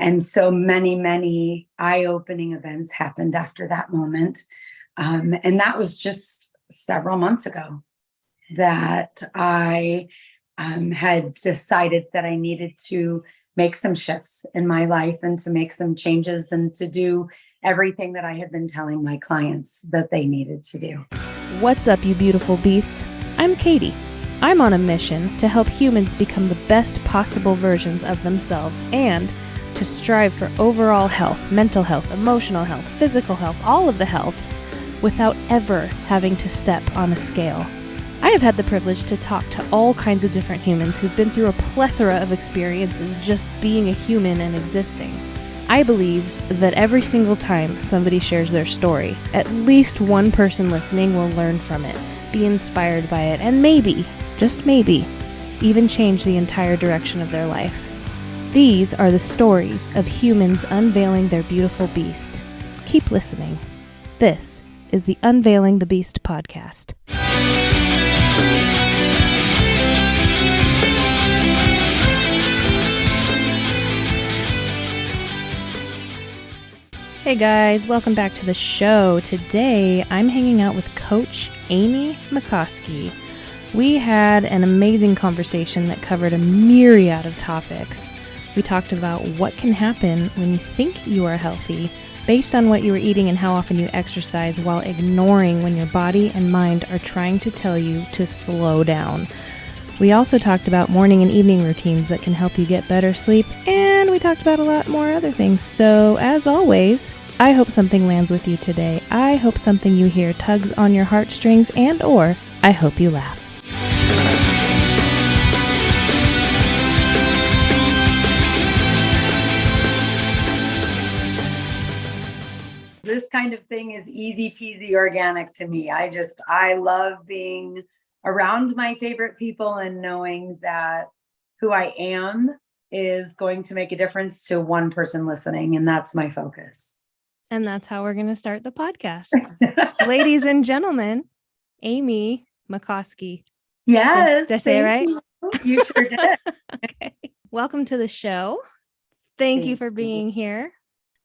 And so many eye-opening events happened after that moment. And that was just several months ago that I had decided that I needed to make some shifts in my life and to make some changes and to do everything that I had been telling my clients that they needed to do. What's up, you beautiful beasts? I'm Katie. I'm on a mission to help humans become the best possible versions of themselves and to strive for overall health, mental health, emotional health, physical health, all of the healths, without ever having to step on a scale. I have had the privilege to talk to all kinds of different humans who've been through a plethora of experiences just being a human and existing. I believe that every single time somebody shares their story, at least one person listening will learn from it, be inspired by it, and maybe, just maybe, even change the entire direction of their life. These are the stories of humans unveiling their beautiful beast. Keep listening. This is the Unveiling the Beast podcast. Hey guys, welcome back to the show. Today I'm hanging out with Coach Ami Maikoski. We had an amazing conversation that covered a myriad of topics. We talked about what can happen when you think you are healthy based on what you are eating and how often you exercise, while ignoring when your body and mind are trying to tell you to slow down. We also talked about morning and evening routines that can help you get better sleep, and we talked about a lot more other things. So as always, I hope something lands with you today. I hope something you hear tugs on your heartstrings, and or I hope you laugh. This kind of thing is easy peasy organic to me. I love being around my favorite people and knowing that who I am is going to make a difference to one person listening. And that's my focus. And that's how we're going to start the podcast. Ladies and gentlemen, Ami Maikoski. Yes. Did I say it right? You sure did. Okay. Welcome to the show. Thank you for being here.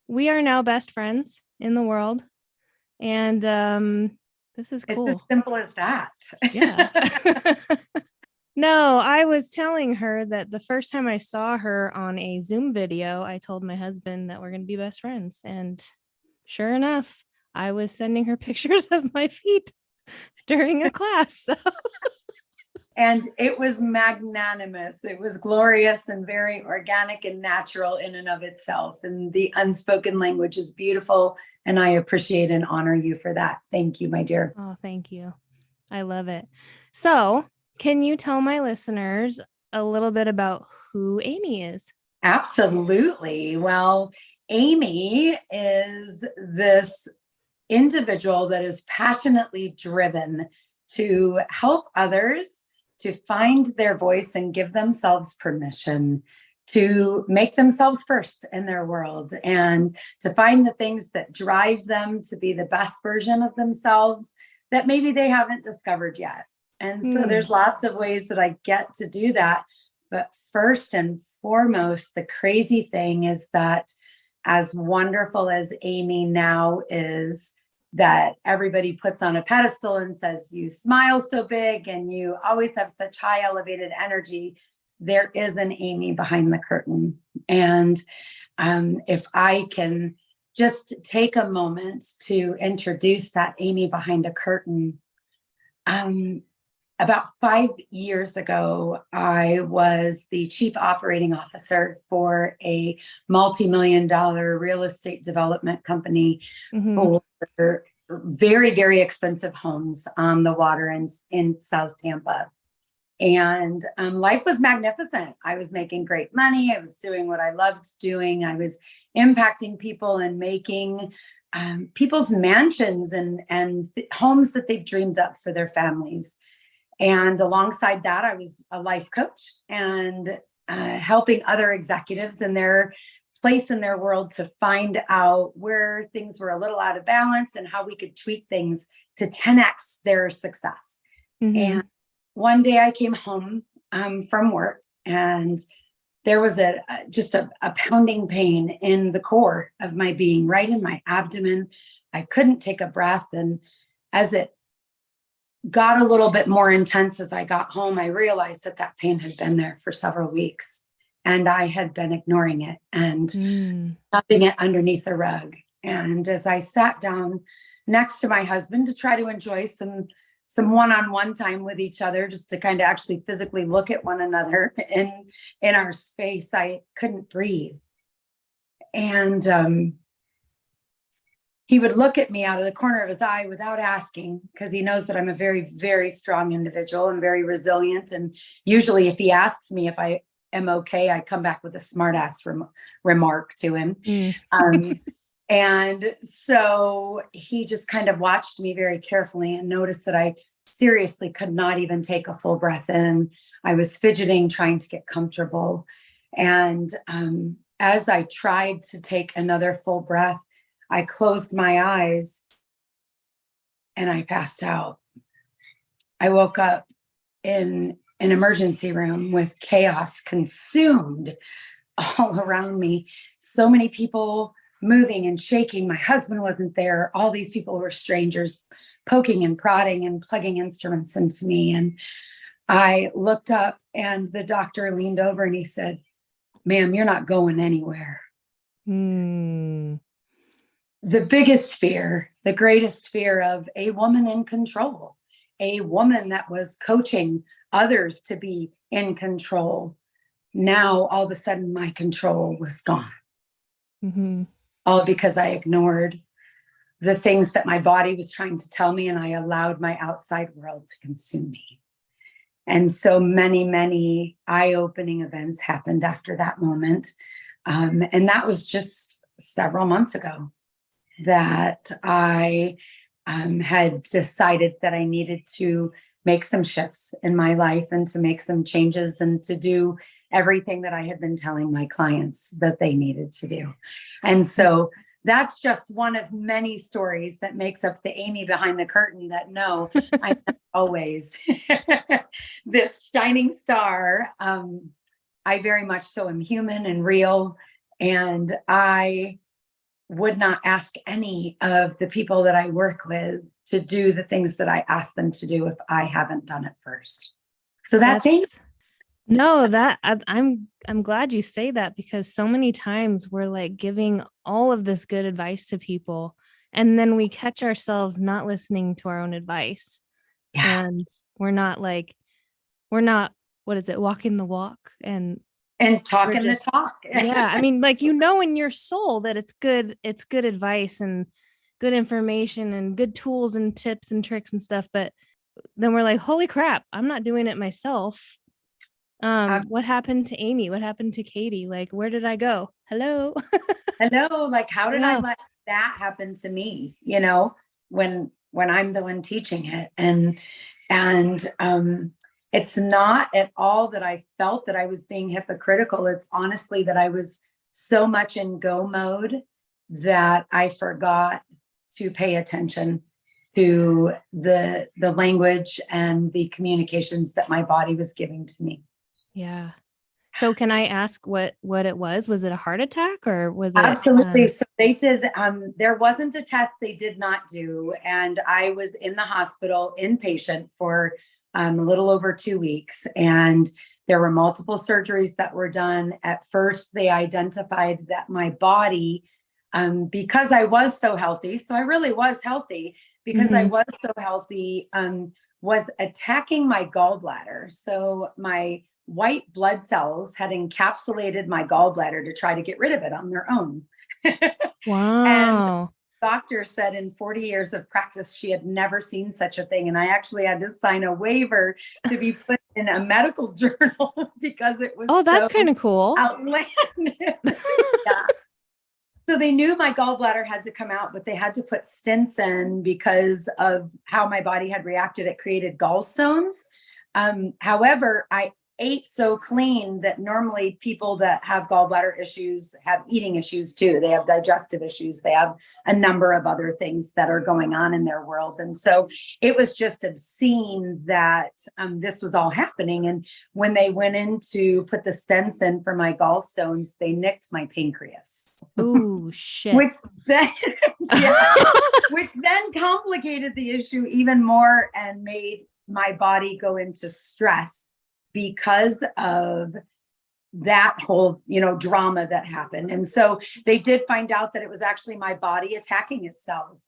We are now best friends in the world. And this is cool. It's as simple as that. Yeah. No, I was telling her that the first time I saw her on a Zoom video, I told my husband that we're going to be best friends. And sure enough, I was sending her pictures of my feet during a class. So. And it was magnanimous. It was glorious and very organic and natural in and of itself. And the unspoken language is beautiful. And I appreciate and honor you for that. Thank you, my dear. Oh, thank you. I love it. So can you tell my listeners a little bit about who Ami is? Absolutely. Well, Ami is this individual that is passionately driven to help others to find their voice and give themselves permission to make themselves first in their world and to find the things that drive them to be the best version of themselves that maybe they haven't discovered yet. And so there's lots of ways that I get to do that. But first and foremost, the crazy thing is that as wonderful as Ami now is, that everybody puts on a pedestal and says, you smile so big and you always have such high elevated energy, there is an Ami behind the curtain. And if I can just take a moment to introduce that Ami behind a curtain. About 5 years ago, I was the chief operating officer for a multi-million-dollar real estate development company for very, very expensive homes on the water in South Tampa. And life was magnificent. I was making great money. I was doing what I loved doing. I was impacting people and making people's mansions and homes that they've dreamed up for their families. And alongside that, I was a life coach and helping other executives in their place in their world to find out where things were a little out of balance and how we could tweak things to 10x their success. And one day I came home from work and there was just a pounding pain in the core of my being, right in my abdomen. I couldn't take a breath. And as it got a little bit more intense as I got home, I realized that pain had been there for several weeks, and I had been ignoring it and dumping it underneath the rug. And as I sat down next to my husband to try to enjoy some one-on-one time with each other, just to kind of actually physically look at one another in our space, I couldn't breathe. And he would look at me out of the corner of his eye without asking, because he knows that I'm a very, very strong individual and very resilient. And usually if he asks me if I am okay, I come back with a smart ass remark to him. And so he just kind of watched me very carefully and noticed that I seriously could not even take a full breath in. I was fidgeting, trying to get comfortable. And as I tried to take another full breath, I closed my eyes and I passed out. I woke up in an emergency room with chaos consumed all around me. So many people moving and shaking. My husband wasn't there. All these people were strangers, poking and prodding and plugging instruments into me. And I looked up and the doctor leaned over and he said, "Ma'am, you're not going anywhere." The biggest fear, the greatest fear of a woman in control, a woman that was coaching others to be in control. Now, all of a sudden, my control was gone. All because I ignored the things that my body was trying to tell me, and I allowed my outside world to consume me. And so many, many eye-opening events happened after that moment. And that was just several months ago that I had decided that I needed to make some shifts in my life and to make some changes and to do everything that I had been telling my clients that they needed to do. And so that's just one of many stories that makes up the Amy behind the curtain that no, I'm not always this shining star. I very much so am human and real. And I would not ask any of the people that I work with to do the things that I ask them to do if I haven't done it first. So that's it. No, I'm glad you say that, because so many times we're like giving all of this good advice to people and then we catch ourselves not listening to our own advice. Yeah. And we're not, what is it? Walking the walk and talking the talk. Yeah. I mean, like, in your soul that it's good advice and good information and good tools and tips and tricks and stuff. But then we're like, holy crap, I'm not doing it myself. What happened to Amy? What happened to Katie? Like, where did I go? Hello. Hello. Like, how did I let that happen to me? When I'm the one teaching it, and it's not at all that I felt that I was being hypocritical. It's honestly that I was so much in go mode that I forgot to pay attention to the language and the communications that my body was giving to me. Yeah. So can I ask what it was? Was it a heart attack or was it? Absolutely. So they did, there wasn't a test they did not do. And I was in the hospital inpatient for a little over 2 weeks. And there were multiple surgeries that were done. At first, they identified that my body, because I was so healthy, so I really was healthy, because I was so healthy, was attacking my gallbladder. So my white blood cells had encapsulated my gallbladder to try to get rid of it on their own. Wow. And the doctor said in 40 years of practice, she had never seen such a thing. And I actually had to sign a waiver to be put in a medical journal because it was that's kind of cool. Outlandish. Yeah. So they knew my gallbladder had to come out, but they had to put stents in because of how my body had reacted. It created gallstones. However, ate so clean that normally people that have gallbladder issues have eating issues too. They have digestive issues. They have a number of other things that are going on in their world. And so it was just obscene that this was all happening. And when they went in to put the stents in for my gallstones, they nicked my pancreas. Ooh, shit. Which then, which then complicated the issue even more and made my body go into stress because of that whole, drama that happened. And so they did find out that it was actually my body attacking itself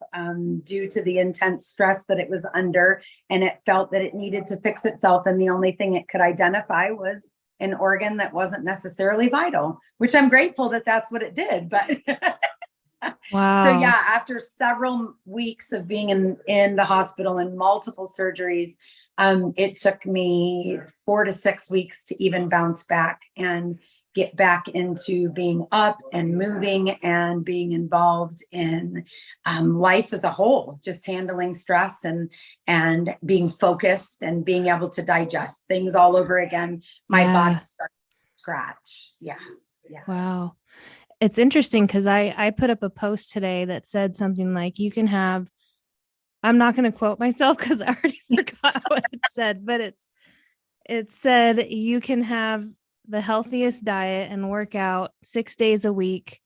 due to the intense stress that it was under. And it felt that it needed to fix itself. And the only thing it could identify was an organ that wasn't necessarily vital, which I'm grateful that that's what it did. But Wow. So yeah, after several weeks of being in the hospital and multiple surgeries, it took me 4 to 6 weeks to even bounce back and get back into being up and moving and being involved in life as a whole, just handling stress and being focused and being able to digest things all over again. My body started from scratch. Yeah. Wow. It's interesting because I put up a post today that said something like, I'm not going to quote myself because I already forgot what it said, but it said you can have the healthiest diet and work out 6 days a week,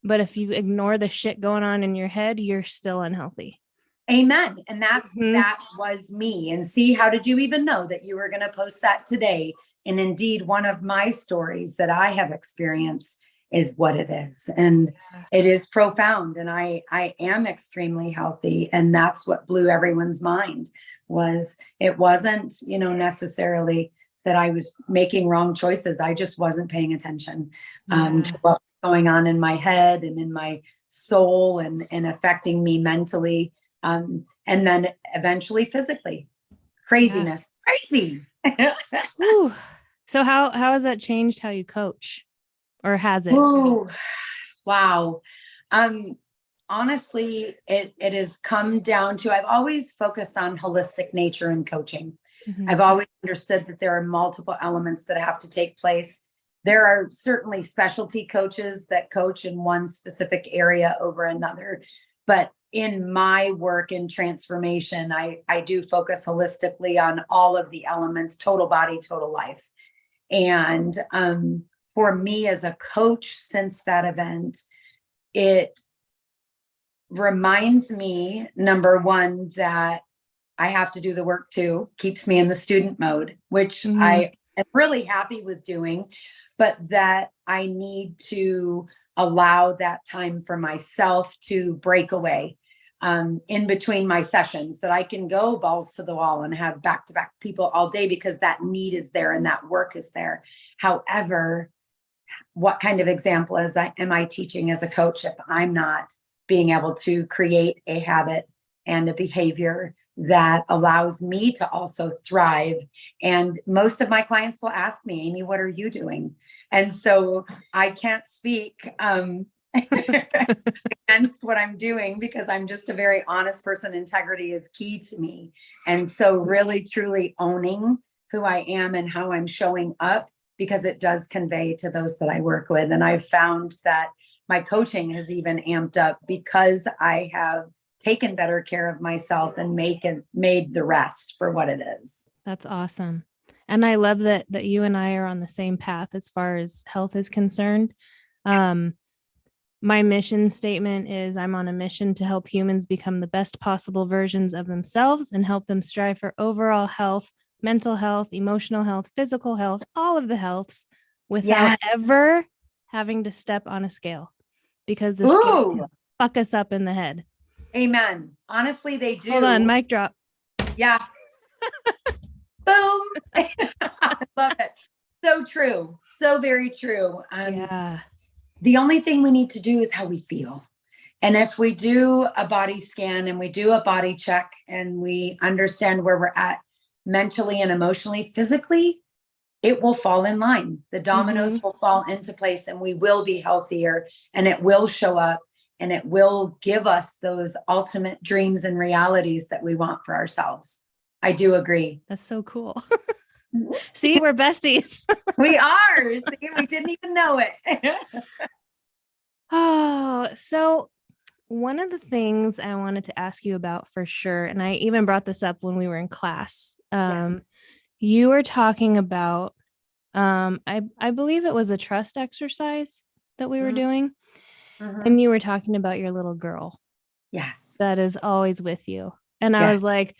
but if you ignore the shit going on in your head, you're still unhealthy. Amen. And that was me. And see, how did you even know that you were going to post that today? And indeed, one of my stories that I have experienced is what it is. And it is profound. And I am extremely healthy. And that's what blew everyone's mind. It wasn't, necessarily that I was making wrong choices. I just wasn't paying attention to what was going on in my head and in my soul and affecting me mentally. And then eventually physically. Craziness. Crazy. So how has that changed how you coach? Or has it? Ooh, wow. Honestly, it has come down to, I've always focused on holistic nature in coaching. Mm-hmm. I've always understood that there are multiple elements that have to take place. There are certainly specialty coaches that coach in one specific area over another. But in my work in transformation, I do focus holistically on all of the elements, total body, total life. And for me as a coach since that event, it reminds me, number one, that I have to do the work too, keeps me in the student mode, which I am really happy with doing, but that I need to allow that time for myself to break away in between my sessions, that I can go balls to the wall and have back-to-back people all day because that need is there and that work is there. However, what kind of example am I teaching as a coach if I'm not being able to create a habit and a behavior that allows me to also thrive? And most of my clients will ask me, Amy, what are you doing? And so I can't speak against what I'm doing because I'm just a very honest person. Integrity is key to me. And so really, truly owning who I am and how I'm showing up, because it does convey to those that I work with. And I've found that my coaching has even amped up because I have taken better care of myself and made the rest for what it is. That's awesome. And I love that you and I are on the same path as far as health is concerned. My mission statement is I'm on a mission to help humans become the best possible versions of themselves and help them strive for overall health, mental health, emotional health, physical health, all of the healths without ever having to step on a scale, because the scale can fuck us up in the head. Amen. Honestly, they do. Hold on, mic drop. Yeah. Boom. I love it. So true. So very true. The only thing we need to do is how we feel. And if we do a body scan and we do a body check and we understand where we're at mentally and emotionally, physically, it will fall in line. The dominoes will fall into place and we will be healthier and it will show up and it will give us those ultimate dreams and realities that we want for ourselves. I do agree. That's so cool. See, we're besties. We are. See, we didn't even know it. Oh, so one of the things I wanted to ask you about for sure, and I even brought this up when we were in class. Yes. You were talking about, I believe it was a trust exercise that we were doing, and you were talking about your little girl Yes. that is always with you. And I was like,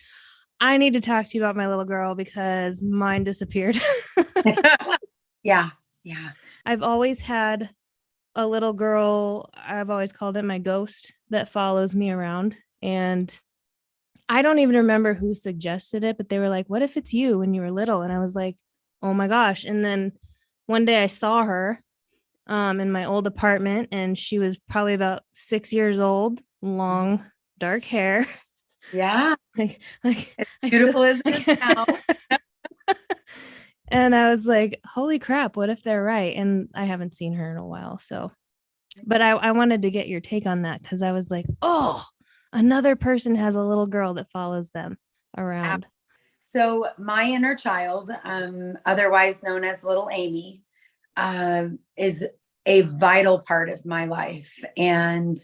I need to talk to you about my little girl because mine disappeared. Yeah. Yeah. I've always had a little girl. I've always called it my ghost that follows me around. And I don't even remember who suggested it, but they were like, what if it's you when you were little? And I was like, oh my gosh. And then one day I saw her in my old apartment, and she was probably about 6 years old, long, dark hair. Yeah. like As beautiful as it is now. And I was like, holy crap, what if they're right? And I haven't seen her in a while. So, but I wanted to get your take on that because I was like, oh, another person has a little girl that follows them around. So my inner child, otherwise known as little Amy, is a vital part of my life. And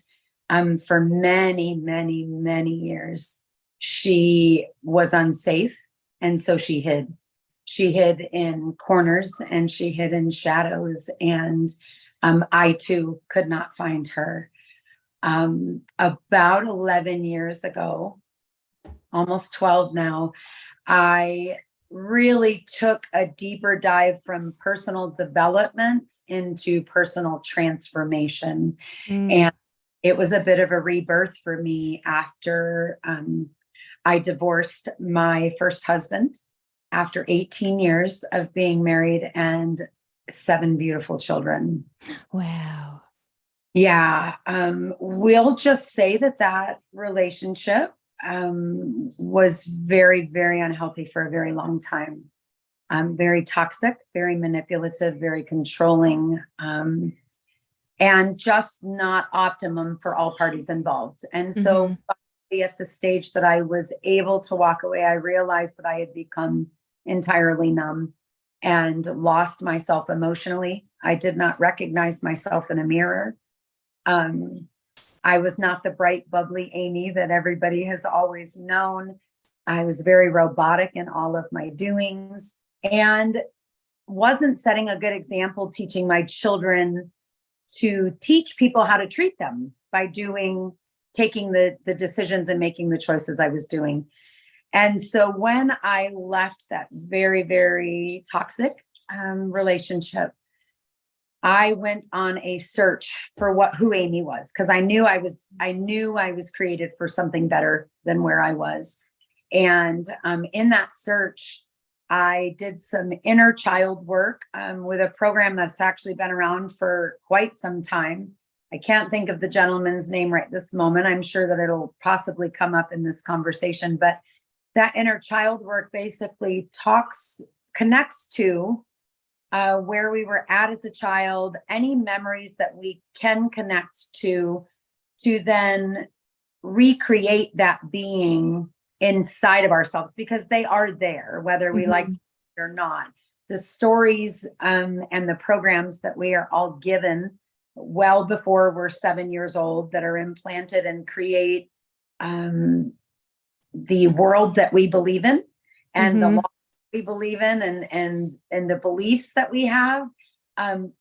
for many, many, many years, she was unsafe. And so she hid. She hid in corners and she hid in shadows. And I too could not find her. About 11 years ago, almost 12 now, I really took a deeper dive from personal development into personal transformation. And it was a bit of a rebirth for me after I divorced my first husband after 18 years of being married and 7 beautiful children. Wow. Yeah. We'll just say that relationship was very, very unhealthy for a very long time. Very toxic, very manipulative, very controlling, and just not optimum for all parties involved. And so at the stage that I was able to walk away, I realized that I had become entirely numb and lost myself emotionally. I did not recognize myself in a mirror. I was not the bright, bubbly Amy that everybody has always known. I was very robotic in all of my doings and wasn't setting a good example, teaching my children to teach people how to treat them by taking the decisions and making the choices I was doing. And so when I left that very, very toxic relationship, I went on a search for who Amy was, because I knew I was created for something better than where I was. And in that search, I did some inner child work with a program that's actually been around for quite some time. I can't think of the gentleman's name right this moment. I'm sure that it'll possibly come up in this conversation, but that inner child work basically connects to where we were at as a child, any memories that we can connect to then recreate that being inside of ourselves, because they are there, whether we like to or not. The stories and the programs that we are all given well before we're 7 years old that are implanted and create the world that we believe in and the law we believe in and the beliefs that we have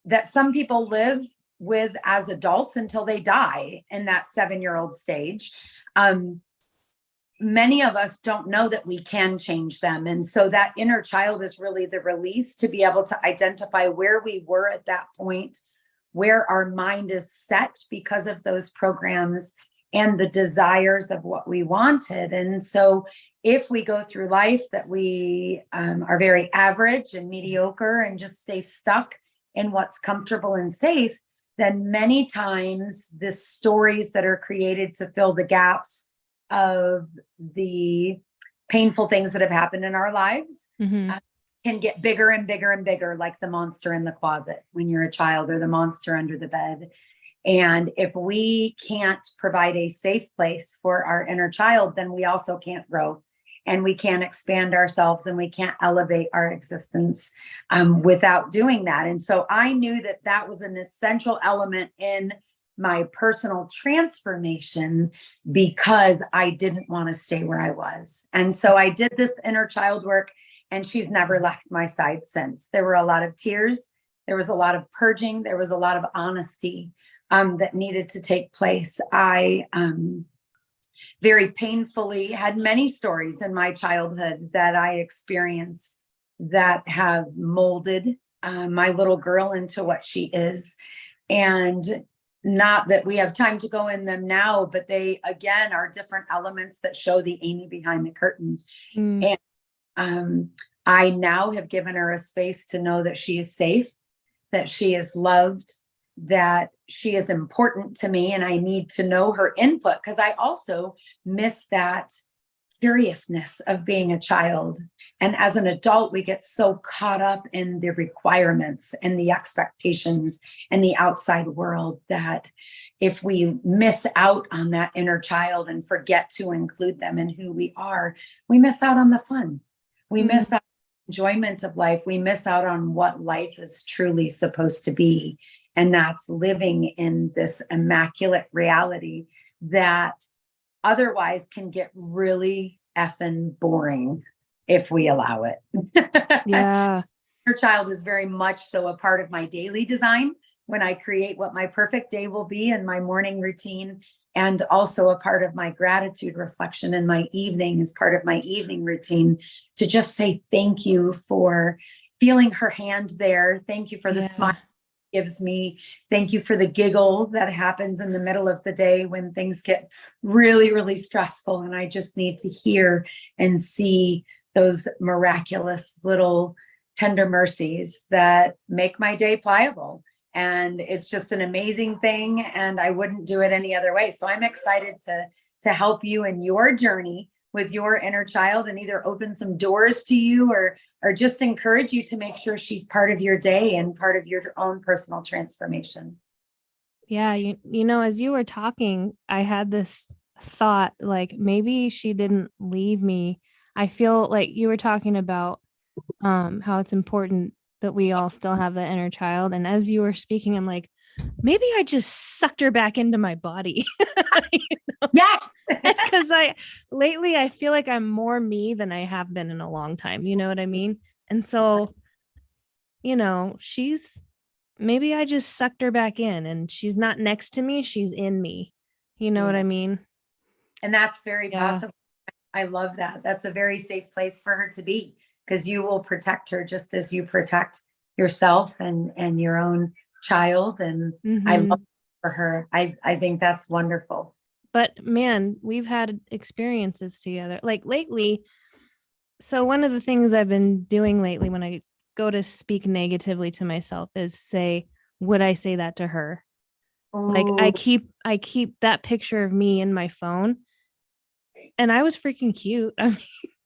that some people live with as adults until they die in that 7-year-old stage. Many of us don't know that we can change them. And so that inner child is really the release to be able to identify where we were at that point, where our mind is set because of those programs and the desires of what we wanted. And so if we go through life that we are very average and mediocre and just stay stuck in what's comfortable and safe, then many times the stories that are created to fill the gaps of the painful things that have happened in our lives can get bigger and bigger and bigger, like the monster in the closet when you're a child, or the monster under the bed. And if we can't provide a safe place for our inner child, then we also can't grow and we can't expand ourselves and we can't elevate our existence without doing that. And so I knew that that was an essential element in my personal transformation because I didn't want to stay where I was. And so I did this inner child work, and she's never left my side since. There were a lot of tears. There was a lot of purging. There was a lot of honesty that needed to take place. I very painfully had many stories in my childhood that I experienced that have molded my little girl into what she is. And not that we have time to go in them now, but they, again, are different elements that show the Amy behind the curtain. And I now have given her a space to know that she is safe, that she is loved, that she is important to me, and I need to know her input, because I also miss that curiousness of being a child. And as an adult, we get so caught up in the requirements and the expectations and the outside world that if we miss out on that inner child and forget to include them in who we are, we miss out on the fun. We miss out on enjoyment of life. We miss out on what life is truly supposed to be. And that's living in this immaculate reality that otherwise can get really effing boring if we allow it. Yeah. Your child is very much so a part of my daily design when I create what my perfect day will be in my morning routine, and also a part of my gratitude reflection in my evening as part of my evening routine, to just say thank you for feeling her hand there. Thank you for the smile gives me. Thank you for the giggle that happens in the middle of the day when things get really, really stressful. And I just need to hear and see those miraculous little tender mercies that make my day pliable. And it's just an amazing thing. And I wouldn't do it any other way. So I'm excited to help you in your journey with your inner child, and either open some doors to you or just encourage you to make sure she's part of your day and part of your own personal transformation. Yeah. You know, as you were talking, I had this thought, like, maybe she didn't leave me. I feel like you were talking about how it's important that we all still have that inner child. And as you were speaking, I'm like, maybe I just sucked her back into my body. Yes. Because lately I feel like I'm more me than I have been in a long time. You know what I mean? And so, you know, maybe I just sucked her back in, and she's not next to me. She's in me. You know what I mean? And that's very possible. I love that. That's a very safe place for her to be, because you will protect her just as you protect yourself and your own child. And I love it for her. I think that's wonderful. But man, we've had experiences together. Like lately, so one of the things I've been doing lately when I go to speak negatively to myself is say, would I say that to her? Ooh. Like I keep that picture of me in my phone, and I was freaking cute. I mean,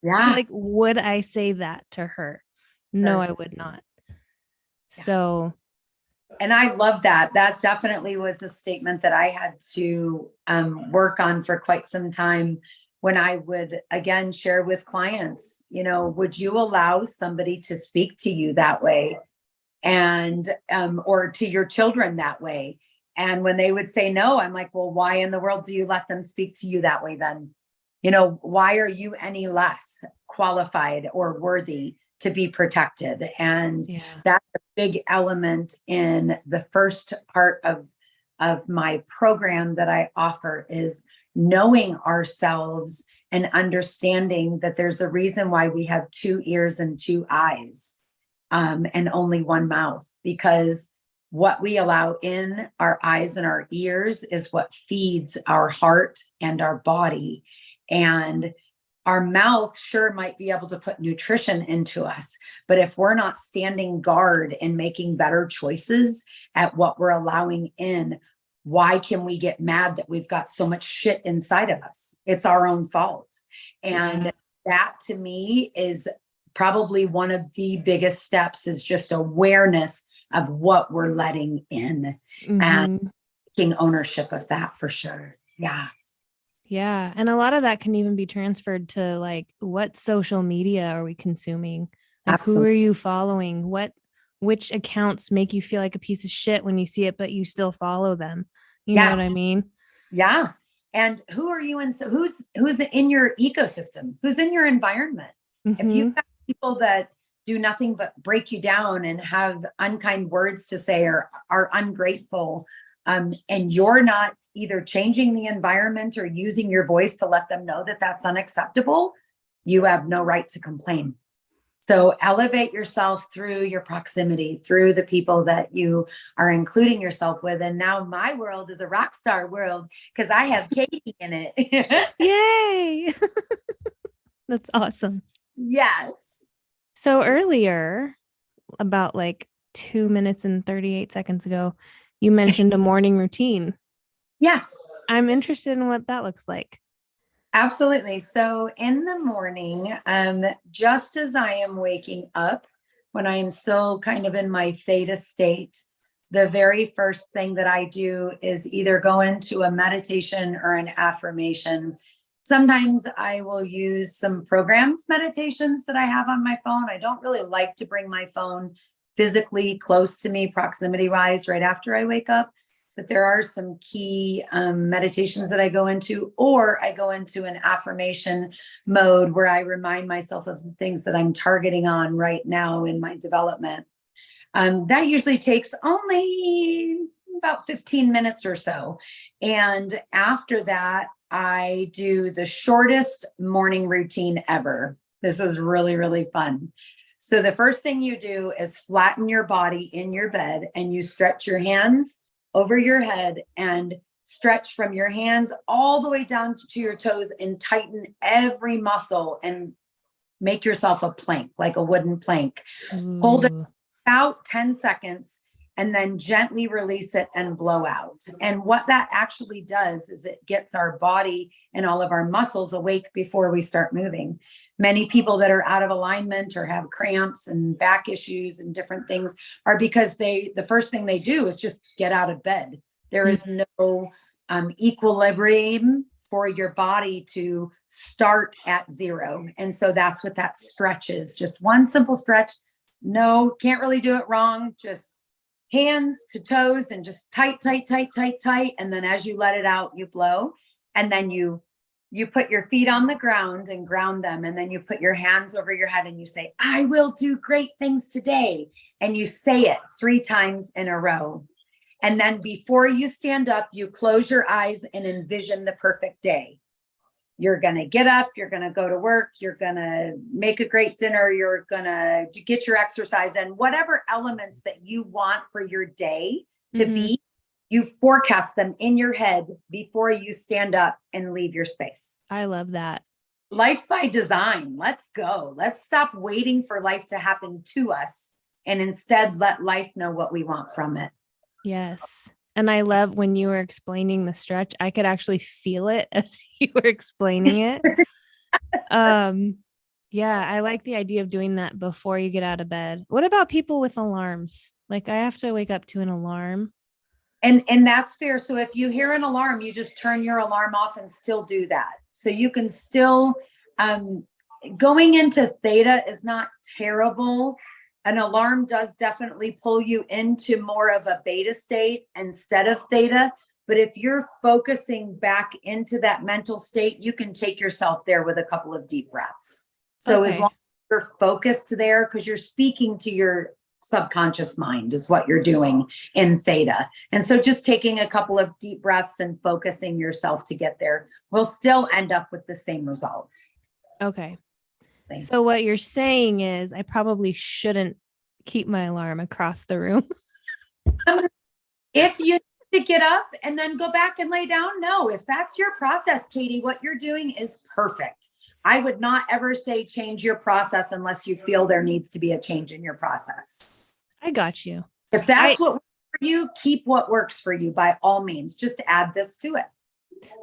like, would I say that to her? No, I would not. Yeah. So. And I love that. That definitely was a statement that I had to work on for quite some time, when I would, again, share with clients, you know, would you allow somebody to speak to you that way, and or to your children that way? And when they would say no, I'm like, well, why in the world do you let them speak to you that way then? You know, why are you any less qualified or worthy to be protected? And that's a big element in the first part of my program that I offer, is knowing ourselves and understanding that there's a reason why we have 2 ears and 2 eyes and only 1 mouth, because what we allow in our eyes and our ears is what feeds our heart and our body. And our mouth sure might be able to put nutrition into us, but if we're not standing guard and making better choices at what we're allowing in, why can we get mad that we've got so much shit inside of us? It's our own fault. And that to me is probably one of the biggest steps, is just awareness of what we're letting in and taking ownership of that, for sure. Yeah. Yeah. And a lot of that can even be transferred to like, what social media are we consuming? Like, who are Absolutely. you following? Which accounts make you feel like a piece of shit when you see it, but you still follow them? You know what Yes. I mean? Yeah. And who are you in? So who's in your ecosystem? Who's in your environment? If you've Mm-hmm. got people that do nothing but break you down and have unkind words to say or are ungrateful, and you're not either changing the environment or using your voice to let them know that that's unacceptable, you have no right to complain. So elevate yourself through your proximity, through the people that you are including yourself with. And now my world is a rock star world because I have Katie in it. Yay. That's awesome. Yes. So earlier, about like 2 minutes and 38 seconds ago, you mentioned a morning routine. Yes, I'm interested in what that looks like. absolutely. So in the morning, just as I am waking up, when I am still kind of in my theta state, the very first thing that I do is either go into a meditation or an affirmation. Sometimes I will use some programmed meditations that I have on my phone. I don't really like to bring my phone physically close to me, proximity wise, right after I wake up. But there are some key meditations that I go into, or I go into an affirmation mode where I remind myself of the things that I'm targeting on right now in my development. That usually takes only about 15 minutes or so. And after that, I do the shortest morning routine ever. This is really, really fun. So the first thing you do is flatten your body in your bed and you stretch your hands over your head and stretch from your hands all the way down to your toes and tighten every muscle and make yourself a plank, like a wooden plank. Hold it Ooh. about 10 seconds and then gently release it and blow out. And what that actually does is it gets our body and all of our muscles awake before we start moving. Many people that are out of alignment or have cramps and back issues and different things are because the first thing they do is just get out of bed. There is no equilibrium for your body to start at zero. And so that's what that stretch is. Just one simple stretch. No, can't really do it wrong. Just hands to toes and just tight, tight, tight, tight, tight. And then as you let it out, you blow. And then you put your feet on the ground and ground them. And then you put your hands over your head and you say, I will do great things today. And you say it 3 times in a row. And then before you stand up, you close your eyes and envision the perfect day. You're going to get up, you're going to go to work, you're going to make a great dinner, you're going to get your exercise, and whatever elements that you want for your day to be, you forecast them in your head before you stand up and leave your space. I love that. Life by design. Let's go. Let's stop waiting for life to happen to us and instead let life know what we want from it. Yes. And I love when you were explaining the stretch, I could actually feel it as you were explaining it. Yeah, I like the idea of doing that before you get out of bed. What about people with alarms? Like I have to wake up to an alarm. And that's fair. So if you hear an alarm, you just turn your alarm off and still do that. So you can still, going into theta is not terrible. An alarm does definitely pull you into more of a beta state instead of theta. But if you're focusing back into that mental state, you can take yourself there with a couple of deep breaths. So as long as you're focused there, because you're speaking to your subconscious mind is what you're doing in theta. And so just taking a couple of deep breaths and focusing yourself to get there will still end up with the same results. Okay. So what you're saying is I probably shouldn't keep my alarm across the room. If you need to get up and then go back and lay down, no. If that's your process, Katie, what you're doing is perfect. I would not ever say change your process unless you feel there needs to be a change in your process. I got you. If that's what works for you, keep what works for you by all means. Just add this to it.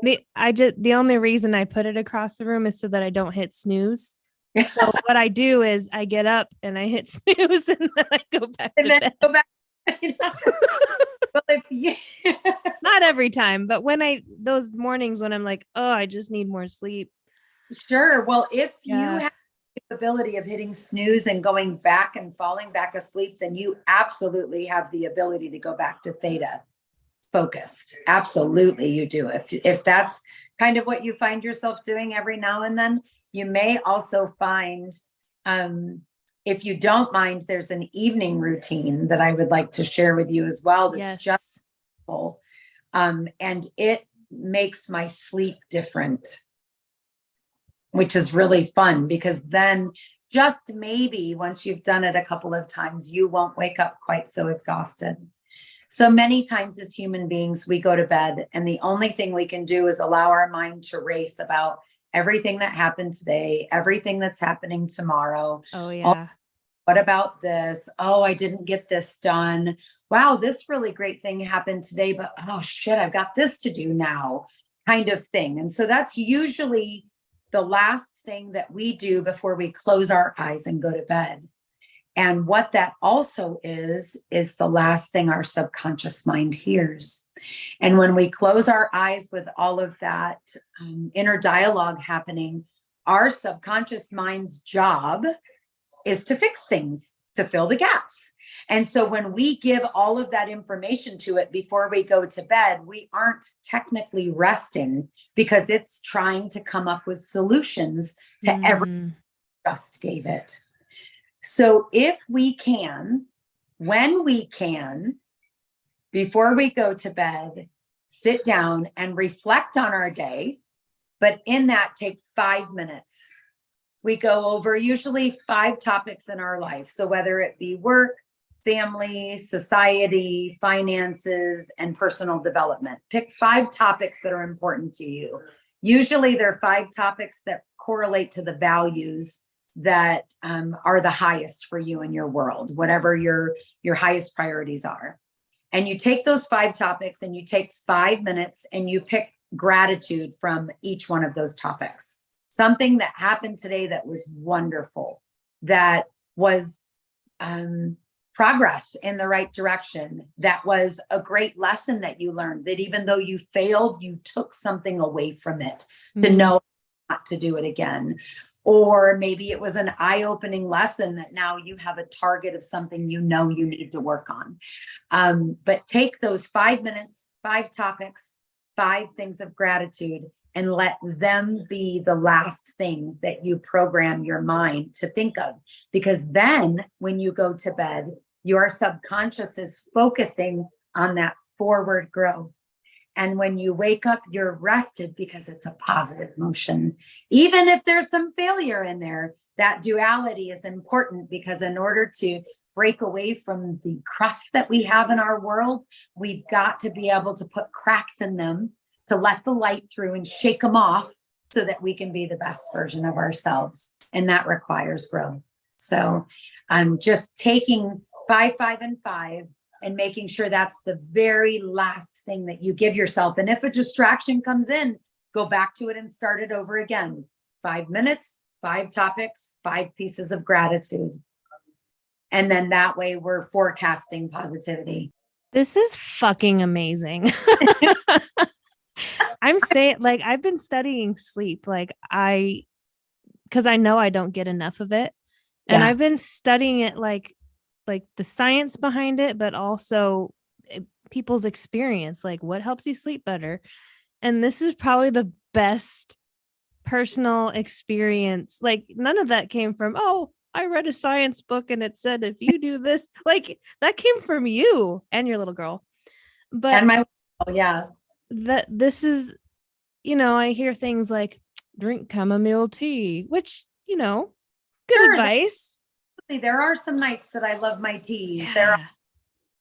The only reason I put it across the room is so that I don't hit snooze. So what I do is I get up and I hit snooze and then I go back to bed. Well, if you Not every time, but those mornings when I'm like, oh, I just need more sleep. sure. Well, if you Yeah. have the ability of hitting snooze and going back and falling back asleep, then you absolutely have the ability to go back to theta focused. Absolutely, you do. If that's kind of what you find yourself doing every now and then, you may also find, if you don't mind, there's an evening routine that I would like to share with you as well. That's just full. And it makes my sleep different, which is really fun, because then just maybe once you've done it a couple of times, you won't wake up quite so exhausted. So many times as human beings, we go to bed and the only thing we can do is allow our mind to race about everything that happened today, everything that's happening tomorrow. Oh, yeah. What about this? Oh, I didn't get this done. Wow, this really great thing happened today, but oh shit, I've got this to do now, kind of thing. And so that's usually the last thing that we do before we close our eyes and go to bed. And what that also is the last thing our subconscious mind hears. And when we close our eyes with all of that inner dialogue happening, our subconscious mind's job is to fix things, to fill the gaps. And so when we give all of that information to it before we go to bed, we aren't technically resting, because it's trying to come up with solutions to everything we just gave it. So if we can, when we can, before we go to bed, sit down and reflect on our day, but in that take 5 minutes. We go over usually 5 topics in our life. So whether it be work, family, society, finances, and personal development, pick 5 topics that are important to you. Usually there are 5 topics that correlate to the values that are the highest for you in your world, whatever your highest priorities are. And you take those 5 topics and you take 5 minutes and you pick gratitude from each one of those topics. Something that happened today that was wonderful, that was progress in the right direction, that was a great lesson that you learned, that even though you failed, you took something away from it to know not to do it again. Or maybe it was an eye-opening lesson that now you have a target of something you know you need to work on. But take those 5 minutes, 5 topics, 5 things of gratitude, and let them be the last thing that you program your mind to think of. Because then when you go to bed, your subconscious is focusing on that forward growth. And when you wake up, you're rested because it's a positive motion. Even if there's some failure in there, that duality is important, because in order to break away from the crust that we have in our world, we've got to be able to put cracks in them to let the light through and shake them off so that we can be the best version of ourselves. And that requires growth. So I'm just taking 5, 5, and 5 and making sure that's the very last thing that you give yourself. And if a distraction comes in, go back to it and start it over again. 5 minutes, 5 topics, 5 pieces of gratitude. And then that way we're forecasting positivity. This is fucking amazing. I'm saying, like, I've been studying sleep, because I know I don't get enough of it. And I've been studying it, like the science behind it, but also people's experience, like what helps you sleep better. And this is probably the best personal experience. Like, none of that came from, oh, I read a science book and it said, if you do this, like, that came from you and your little girl. But this is, I hear things like drink chamomile tea, which, good advice. There are some nights that I love my teas. There are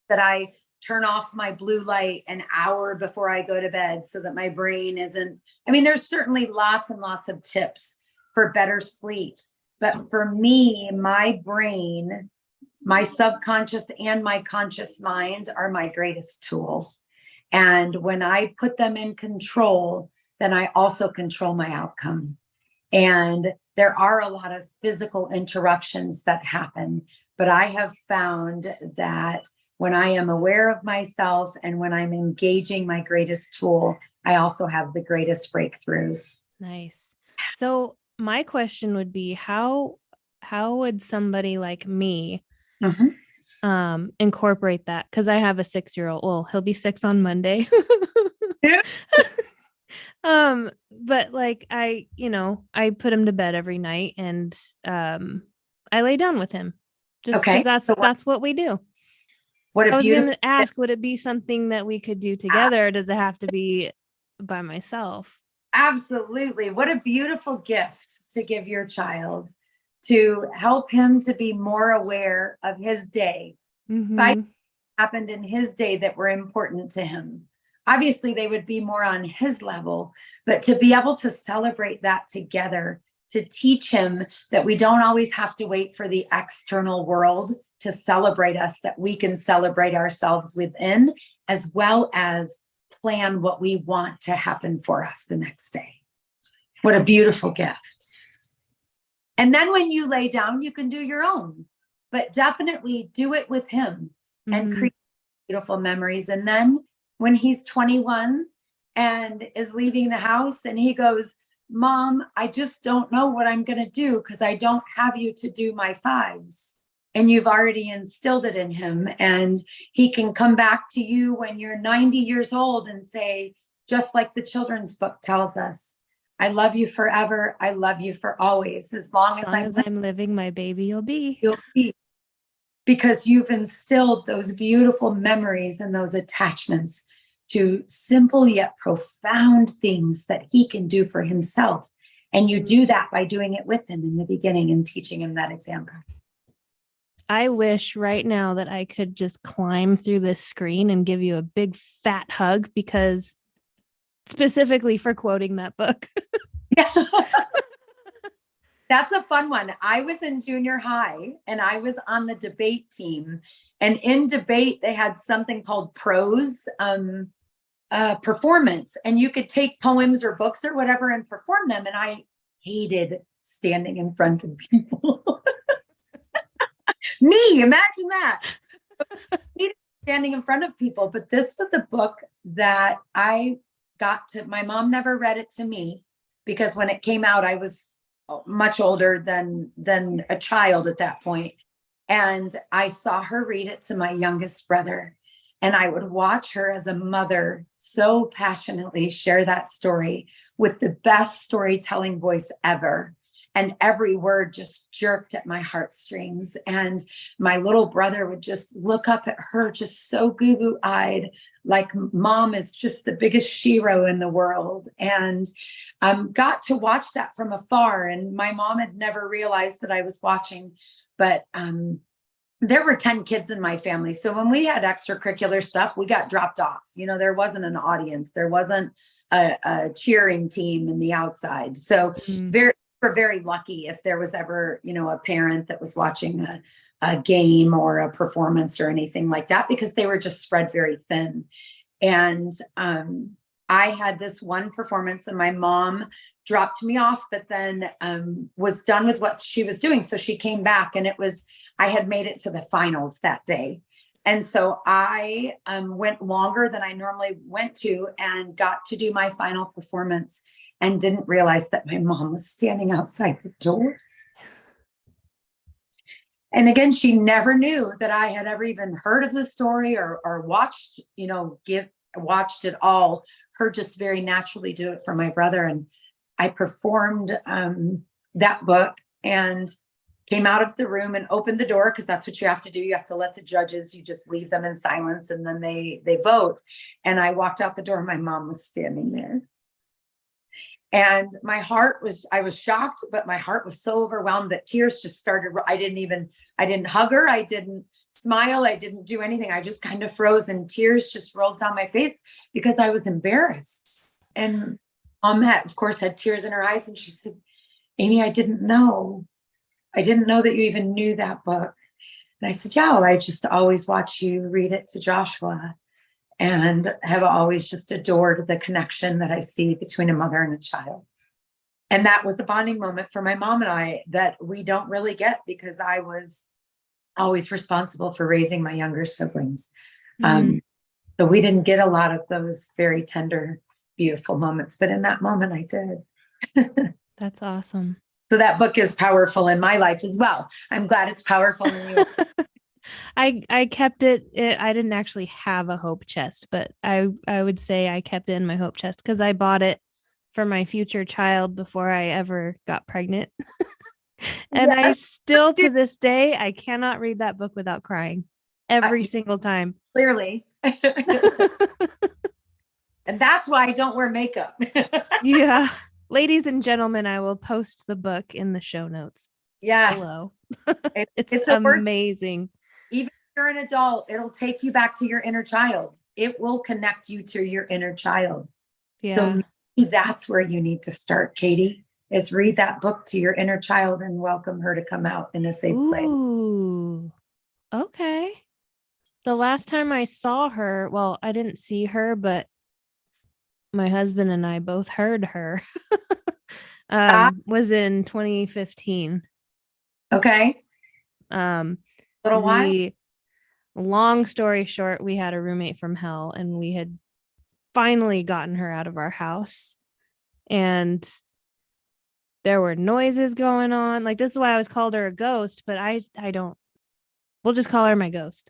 that I turn off my blue light an hour before I go to bed so that my brain isn't. I mean, there's certainly lots and lots of tips for better sleep. But for me, my brain, my subconscious and my conscious mind are my greatest tool. And when I put them in control, then I also control my outcome. And there are a lot of physical interruptions that happen, but I have found that when I am aware of myself and when I'm engaging my greatest tool, I also have the greatest breakthroughs. Nice. So my question would be, how would somebody like me incorporate that? Because I have a 6-year-old. Well, he'll be 6 on Monday. But like I put him to bed every night, and I lay down with him just because that's what we do. I was going to ask, would it be something that we could do together, or does it have to be by myself? Absolutely. What a beautiful gift to give your child, to help him to be more aware of his day. Five happened in his day that were important to him. Obviously, they would be more on his level, but to be able to celebrate that together, to teach him that we don't always have to wait for the external world to celebrate us, that we can celebrate ourselves within, as well as plan what we want to happen for us the next day. What a beautiful gift. And then when you lay down, you can do your own, but definitely do it with him and create beautiful memories. And then when he's 21 and is leaving the house and he goes, Mom, I just don't know what I'm going to do because I don't have you to do my 5s. And you've already instilled it in him. And he can come back to you when you're 90 years old and say, just like the children's book tells us, I love you forever. I love you for always. As long as I'm living, my baby, you'll be. Because you've instilled those beautiful memories and those attachments to simple yet profound things that he can do for himself. And you do that by doing it with him in the beginning and teaching him that example. I wish right now that I could just climb through this screen and give you a big fat hug, because specifically for quoting that book. Yeah. That's a fun one. I was in junior high and I was on the debate team, and in debate, they had something called prose performance, and you could take poems or books or whatever and perform them. And I hated standing in front of people. Me, imagine that. Standing in front of people. But this was a book that I got to, my mom never read it to me because when it came out, I was much older than a child at that point. And I saw her read it to my youngest brother. And I would watch her as a mother so passionately share that story with the best storytelling voice ever. And every word just jerked at my heartstrings. And my little brother would just look up at her, just so goo-goo-eyed, like Mom is just the biggest shero in the world. And got to watch that from afar. And my mom had never realized that I was watching. But there were 10 kids in my family. So when we had extracurricular stuff, we got dropped off. There wasn't an audience. There wasn't a cheering team in the outside. So we're very lucky if there was ever, a parent that was watching a game or a performance or anything like that, because they were just spread very thin. And I had this one performance and my mom dropped me off, but then was done with what she was doing. So she came back, and I had made it to the finals that day. And so I went longer than I normally went to and got to do my final performance, and didn't realize that my mom was standing outside the door. And again, she never knew that I had ever even heard of the story or watched, watched it all. Her just very naturally do it for my brother. And I performed that book and came out of the room and opened the door, because that's what you have to do. You have to let the judges, you just leave them in silence, and then they vote. And I walked out the door, and my mom was standing there. And I was shocked, but my heart was so overwhelmed that tears just started. I didn't hug her. I didn't smile. I didn't do anything. I just kind of froze, and tears just rolled down my face because I was embarrassed. And Mom of course, had tears in her eyes. And she said, Amy, I didn't know that you even knew that book. And I said, yeah, I just always watch you read it to Joshua, and have always just adored the connection that I see between a mother and a child. And that was a bonding moment for my mom and I that we don't really get, because I was always responsible for raising my younger siblings. Mm. So we didn't get a lot of those very tender, beautiful moments, but in that moment I did. That's awesome. So that book is powerful in my life as well. I'm glad it's powerful in you. I kept it. I didn't actually have a hope chest, but I would say I kept it in my hope chest because I bought it for my future child before I ever got pregnant. And I Yes, still to this day, I cannot read that book without crying every single time. clearly. And that's why I don't wear makeup. Yeah. Ladies and gentlemen, I will post the book in the show notes Yes. below. It's amazing. Even if you're an adult, it'll take you back to your inner child. It will connect you to your inner child. Yeah. So maybe that's where you need to start, Katie, is read that book to your inner child and welcome her to come out in a safe place. Ooh. Okay. The last time I saw her, well, I didn't see her, but my husband and I both heard her. Was in 2015. Okay. Little while. Long story short, we had a roommate from hell and we had finally gotten her out of our house. And there were noises going on. Like, this is why I always called her a ghost, but I don't, we'll just call her my ghost.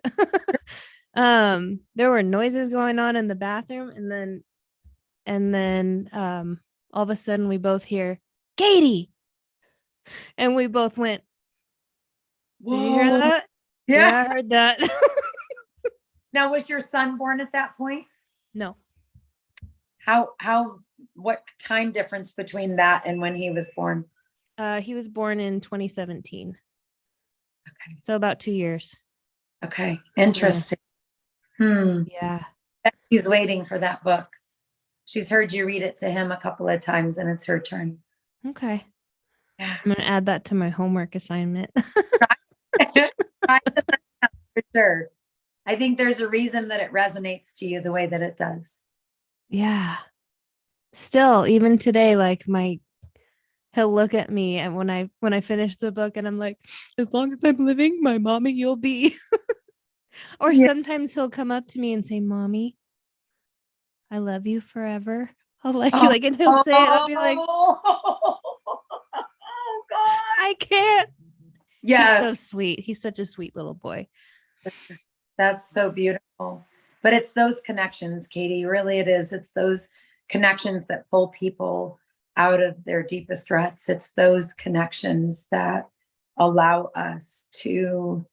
There were noises going on in the bathroom, and then all of a sudden we both hear Katie, and we both went, "Did you hear that?" Yeah, I heard that. Now, was your son born at that point? No. What time difference between that and when he was born? He was born in 2017. Okay. So about 2 years. Okay. Interesting. Yeah. He's waiting for that book. She's heard you read it to him a couple of times and it's her turn. Okay. Yeah. I'm going to add that to my homework assignment. For sure. I think there's a reason that it resonates to you the way that it does. Yeah. Still, even today, like he'll look at me and when I finish the book and I'm like, as long as I'm living, my mommy you'll be. Or sometimes he'll come up to me and say, "Mommy, I love you forever." I'll like and he'll say it. I'll be like, oh God. I can't. Yes. He's so sweet. He's such a sweet little boy. That's so beautiful. But it's those connections, Katie. Really, it is. It's those connections that pull people out of their deepest ruts. It's those connections that allow us to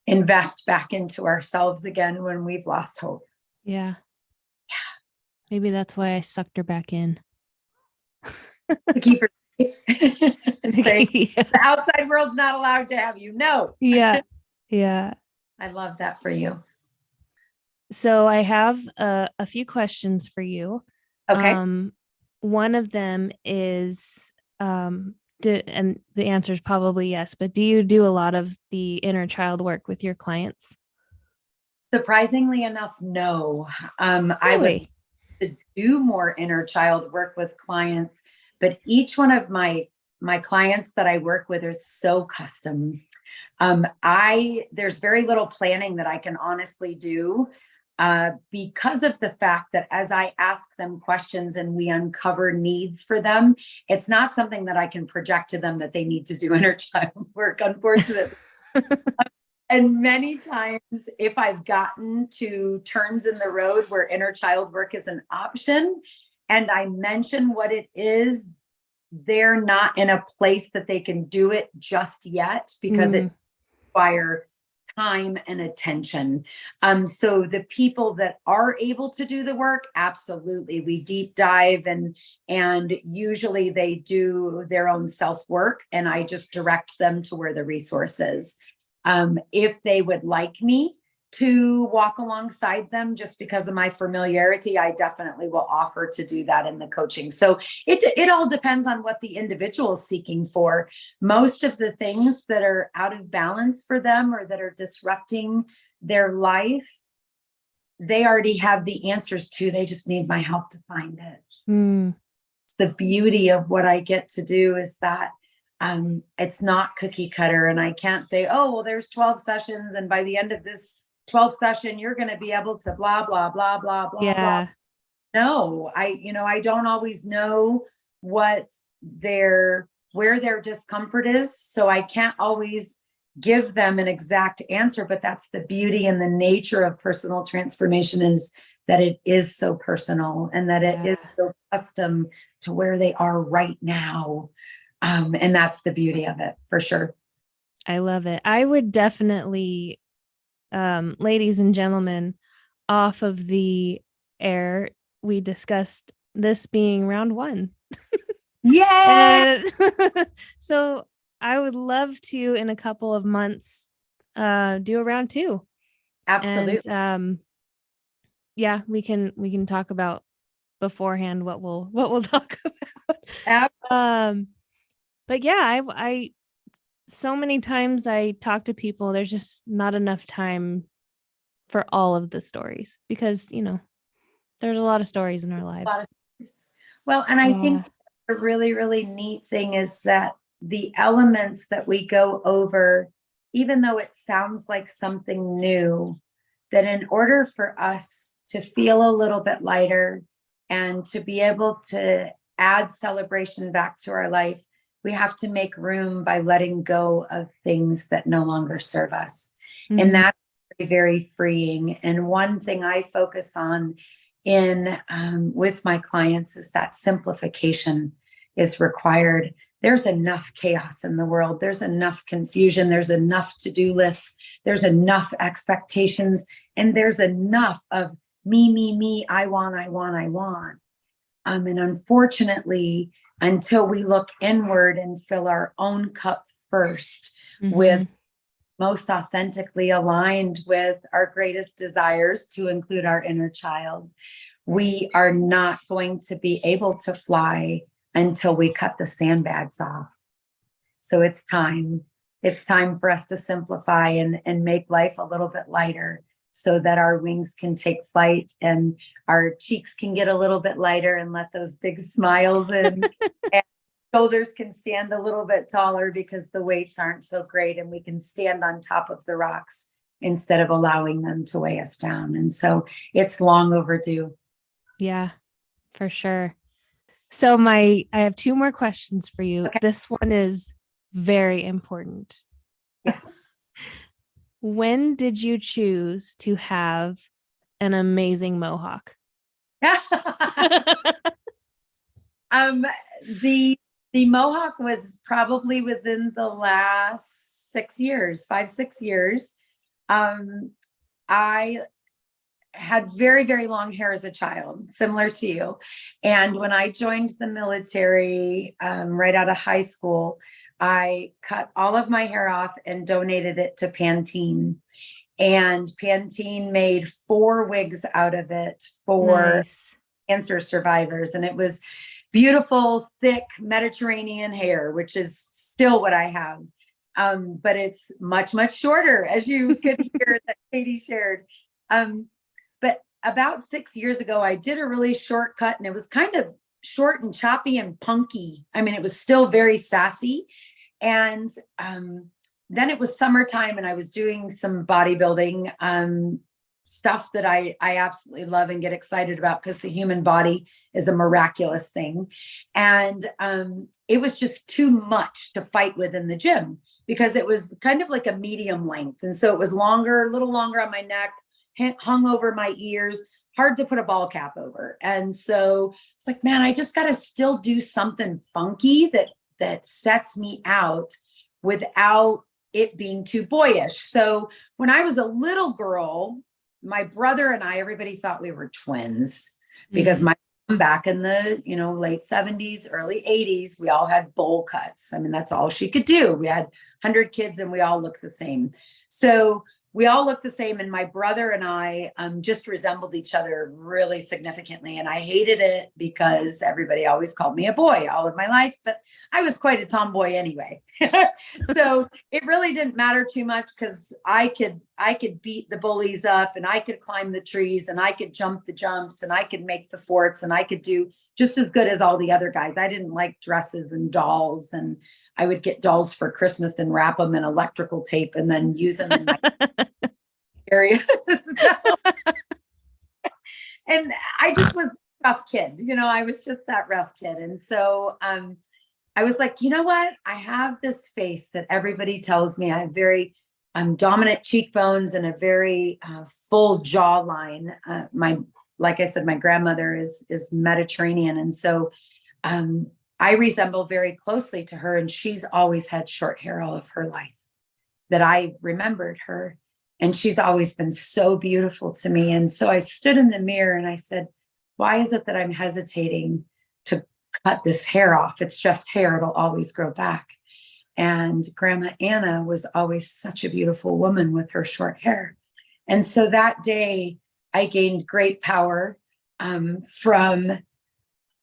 invest back into ourselves again when we've lost hope. Yeah. Yeah. Maybe that's why I sucked her back in. To keep her safe. Yeah. The outside world's not allowed to have you. No. Yeah. Yeah. I love that for you. So I have a few questions for you. Okay. One of them is, and the answer is probably yes, but do you do a lot of the inner child work with your clients? Surprisingly enough, no. Really? I would to do more inner child work with clients, but each one of my clients that I work with is so custom. There's very little planning that I can honestly do because of the fact that as I ask them questions and we uncover needs for them, it's not something that I can project to them that they need to do inner child work, unfortunately. And many times, if I've gotten to turns in the road where inner child work is an option, and I mention what it is, they're not in a place that they can do it just yet because it requires time and attention. So the people that are able to do the work, absolutely, we deep dive and usually they do their own self work, and I just direct them to where the resource is. If they would like me to walk alongside them just because of my familiarity, I definitely will offer to do that in the coaching. So it all depends on what the individual is seeking for. Most of the things that are out of balance for them or that are disrupting their life, they already have the answers to. They just need my help to find it. It's the beauty of what I get to do is that it's not cookie cutter. And I can't say, oh, well, there's 12 sessions. And by the end of this 12th session, you're going to be able to blah, blah, blah, blah, blah, blah. Yeah. No, I don't always know where their discomfort is. So I can't always give them an exact answer, but that's the beauty and the nature of personal transformation, is that it is so personal and that it is so custom to where they are right now. And that's the beauty of it, for sure. I love it. I would definitely, ladies and gentlemen, off of the air, we discussed this being round 1. Yeah. So I would love to, in a couple of months, do a round 2. Absolutely. And yeah, we can talk about beforehand what we'll talk about. But yeah, I so many times I talk to people, there's just not enough time for all of the stories, because there's a lot of stories in our lives. Well, and I think the really, really neat thing is that the elements that we go over, even though it sounds like something new, that in order for us to feel a little bit lighter and to be able to add celebration back to our life, we have to make room by letting go of things that no longer serve us. Mm-hmm. And that's very, very freeing. And one thing I focus on with my clients is that simplification is required. There's enough chaos in the world. There's enough confusion. There's enough to-do lists. There's enough expectations. And there's enough of me, I want. And unfortunately, until we look inward and fill our own cup first, mm-hmm. with most authentically aligned with our greatest desires, to include our inner child, we are not going to be able to fly until we cut the sandbags off. So it's time for us to simplify and make life a little bit lighter, so that our wings can take flight and our cheeks can get a little bit lighter and let those big smiles in. And shoulders can stand a little bit taller because the weights aren't so great, and we can stand on top of the rocks instead of allowing them to weigh us down. And so it's long overdue. Yeah, for sure. So I have 2 more questions for you. Okay. This one is very important. Yes. When did you choose to have an amazing mohawk? The mohawk was probably within the last 6 years, 5-6 years. I had very, very long hair as a child, similar to you. And when I joined the military, right out of high school, I cut all of my hair off and donated it to Pantene. And Pantene made 4 wigs out of it for cancer survivors. And it was beautiful, thick Mediterranean hair, which is still what I have. But it's much, much shorter, as you could hear that Katie shared. But about 6 years ago, I did a really short cut, and it was kind of short and choppy and punky. I mean, it was still very sassy. And then it was summertime, and I was doing some bodybuilding stuff that I absolutely love and get excited about, because the human body is a miraculous thing. And it was just too much to fight with in the gym, because it was kind of like a medium length. And so it was longer, a little longer on my neck, hung over my ears, hard to put a ball cap over. And so it's like, man, I just got to still do something funky that sets me out without it being too boyish. So when I was a little girl, my brother and I, everybody thought we were twins, because my mom, back in the late 70s, early 80s, we all had bowl cuts. I mean, that's all she could do. We had 100 kids and we all looked the same. So we all looked the same. And my brother and I just resembled each other really significantly. And I hated it, because everybody always called me a boy all of my life, but I was quite a tomboy anyway. So it really didn't matter too much, because I I could beat the bullies up, and I could climb the trees, and I could jump the jumps, and I could make the forts, and I could do just as good as all the other guys. I didn't like dresses and dolls, and I would get dolls for Christmas and wrap them in electrical tape and then use them in my area. And I just was a rough kid, I was just that rough kid. And so I was like, you know what? I have this face that everybody tells me I have very dominant cheekbones and a very full jawline. Like I said, my grandmother is Mediterranean. And so I resemble very closely to her. And she's always had short hair all of her life that I remembered her. And she's always been so beautiful to me. And so I stood in the mirror and I said, why is it that I'm hesitating to cut this hair off? It's just hair. It'll always grow back. And Grandma Anna was always such a beautiful woman with her short hair. And so that day I gained great power from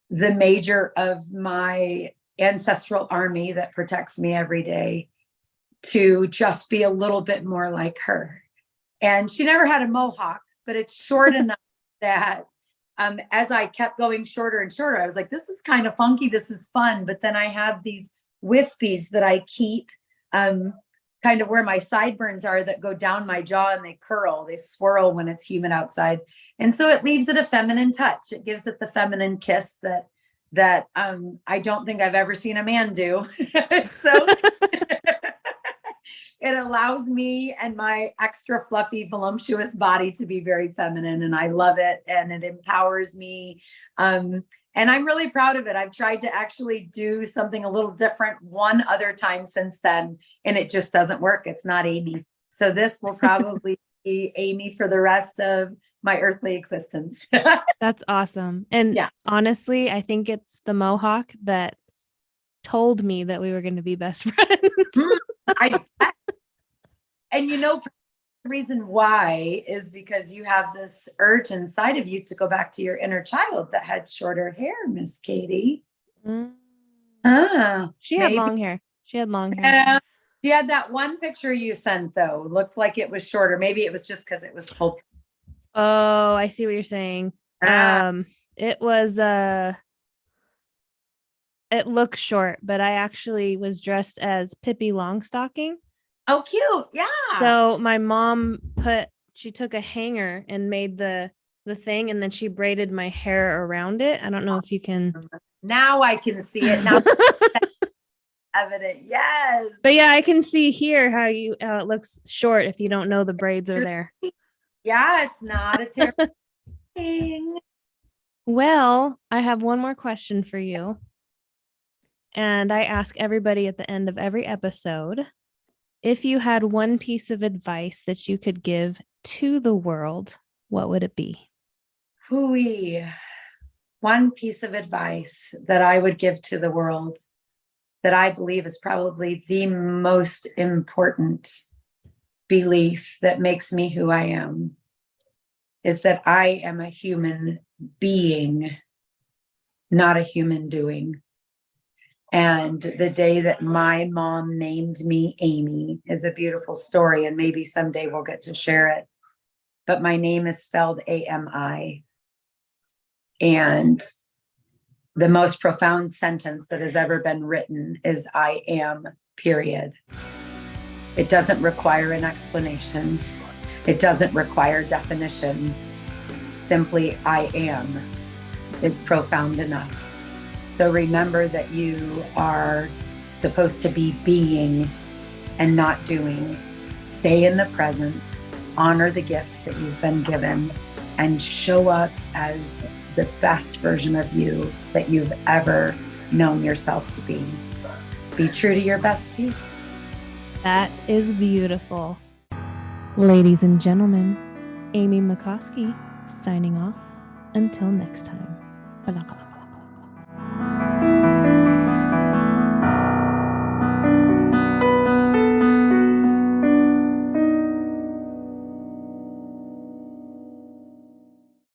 the major of my ancestral army that protects me every day to just be a little bit more like her. And she never had a mohawk, but it's short enough that as I kept going shorter and shorter, I was like, this is kind of funky. This is fun. But then I have these wispies that I keep kind of where my sideburns are that go down my jaw, and they curl, they swirl when it's humid outside. And so it leaves it a feminine touch. It gives it the feminine kiss that I don't think I've ever seen a man do. So it allows me and my extra fluffy, voluptuous body to be very feminine, and I love it, and it empowers me. And I'm really proud of it. I've tried to actually do something a little different one other time since then, and it just doesn't work. It's not Amy. So this will probably be Amy for the rest of my earthly existence. That's awesome. And yeah, honestly, I think it's the mohawk that told me that we were going to be best friends. And the reason why is because you have this urge inside of you to go back to your inner child that had shorter hair, Miss Katie. She had long hair. She had long hair. She had that one picture you sent, though. Looked like it was shorter. Maybe it was just because it was full. Oh, I see what you're saying. It was it looked short, but I actually was dressed as Pippi Longstocking. Oh, cute. Yeah. So my mom she took a hanger and made the thing, and then she braided my hair around it. I don't know if you can. Now I can see it. Now evident. Yes. But yeah, I can see here how it looks short if you don't know the braids are there. Yeah, it's not a terrible thing. Well, I have one more question for you. And I ask everybody at the end of every episode, if you had one piece of advice that you could give to the world, what would it be? Hooey. One piece of advice that I would give to the world that I believe is probably the most important belief that makes me who I am is that I am a human being, not a human doing. And the day that my mom named me Amy is a beautiful story, and maybe someday we'll get to share it. But my name is spelled A-M-I. And the most profound sentence that has ever been written is I am, period. It doesn't require an explanation. It doesn't require definition. Simply I am is profound enough. So remember that you are supposed to be being and not doing. Stay in the present, honor the gift that you've been given, and show up as the best version of you that you've ever known yourself to be. Be true to your best you. That is beautiful. Ladies and gentlemen, Ami Maikoski signing off. Until next time.